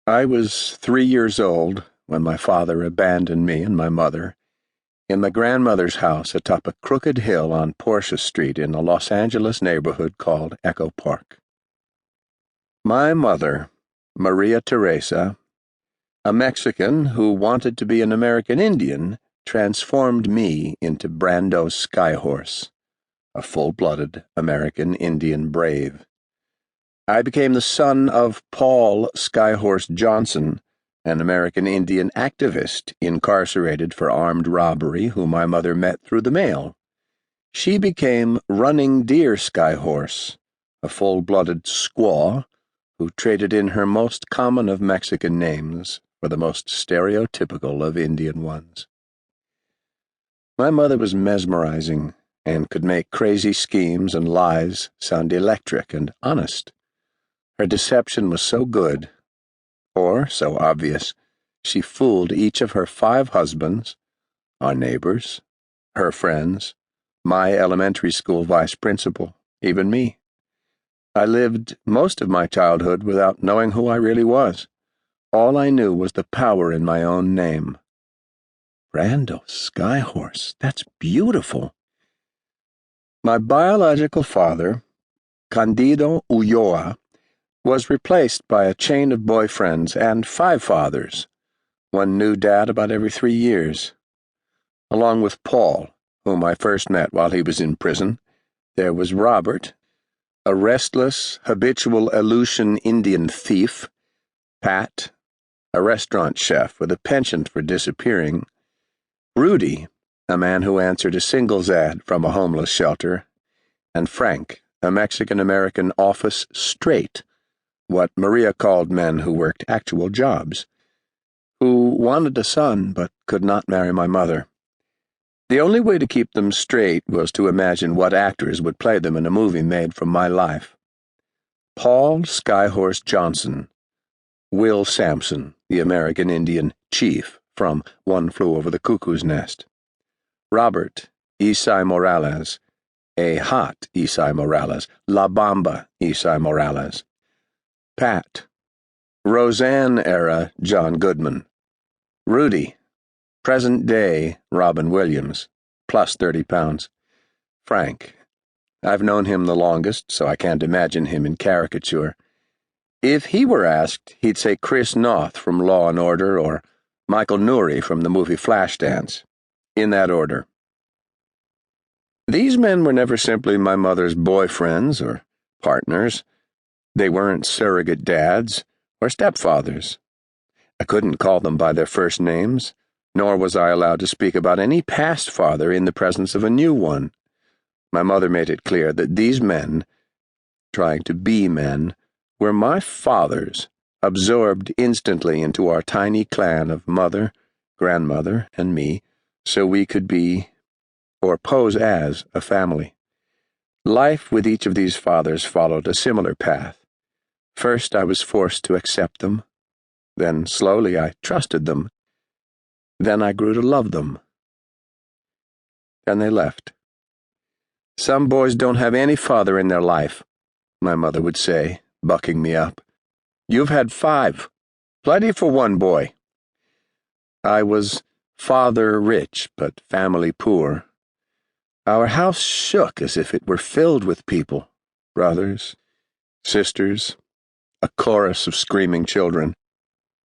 I was 3 years old when my father abandoned me and my mother in my grandmother's house atop a crooked hill on Portia Street in a Los Angeles neighborhood called Echo Park. My mother, Maria Teresa, a Mexican who wanted to be an American Indian, transformed me into Brando Skyhorse, a full-blooded American Indian brave. I became the son of Paul Skyhorse Johnson, an American Indian activist incarcerated for armed robbery whom my mother met through the mail. She became Running Deer Skyhorse, a full-blooded squaw who traded in her most common of Mexican names for the most stereotypical of Indian ones. My mother was mesmerizing and could make crazy schemes and lies sound electric and honest. Her deception was so good, or so obvious, she fooled each of her 5 husbands, our neighbors, her friends, my elementary school vice principal, even me. I lived most of my childhood without knowing who I really was. All I knew was the power in my own name. Brando Skyhorse, that's beautiful. My biological father, Candido Ulloa, was replaced by a chain of boyfriends and 5 fathers, one new dad about every 3 years. Along with Paul, whom I first met while he was in prison, there was Robert, a restless, habitual Aleutian Indian thief, Pat, a restaurant chef with a penchant for disappearing, Rudy, a man who answered a singles ad from a homeless shelter, and Frank, a Mexican-American office straight, what Maria called men who worked actual jobs, who wanted a son but could not marry my mother. The only way to keep them straight was to imagine what actors would play them in a movie made from my life. Paul Skyhorse Johnson, Will Sampson, the American Indian chief from One Flew Over the Cuckoo's Nest, Robert Isai Morales, a hot Isai Morales, La Bamba Isai Morales, Pat, Roseanne-era John Goodman, Rudy, present-day Robin Williams, plus 30 pounds, Frank. I've known him the longest, so I can't imagine him in caricature. If he were asked, he'd say Chris Noth from Law and Order or Michael Nouri from the movie Flashdance, in that order. These men were never simply my mother's boyfriends or partners. They weren't surrogate dads or stepfathers. I couldn't call them by their first names, nor was I allowed to speak about any past father in the presence of a new one. My mother made it clear that these men, trying to be men, were my fathers, absorbed instantly into our tiny clan of mother, grandmother, and me, so we could be, or pose as, a family. Life with each of these fathers followed a similar path. First, I was forced to accept them. Then, slowly, I trusted them. Then I grew to love them. Then they left. Some boys don't have any father in their life, my mother would say, bucking me up. You've had 5. Plenty for one boy. I was father rich, but family poor. Our house shook as if it were filled with people, brothers, sisters, a chorus of screaming children,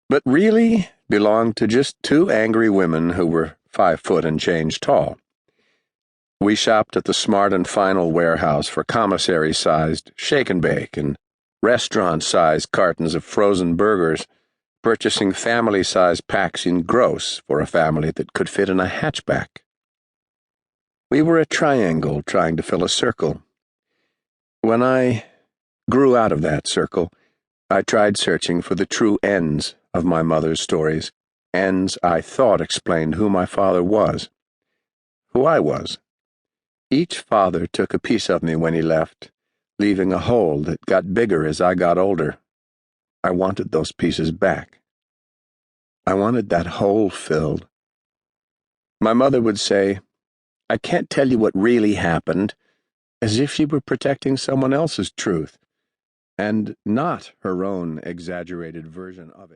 but really belonged to just 2 angry women who were 5 foot and change tall. We shopped at the Smart and Final warehouse for commissary-sized shake and bake and restaurant-sized cartons of frozen burgers, purchasing family-sized packs in gross for a family that could fit in a hatchback. We were a triangle trying to fill a circle. When I grew out of that circle, I tried searching for the true ends of my mother's stories, ends I thought explained who my father was, who I was. Each father took a piece of me when he left, leaving a hole that got bigger as I got older. I wanted those pieces back. I wanted that hole filled. My mother would say, "I can't tell you what really happened," as if she were protecting someone else's truth, and not her own exaggerated version of it.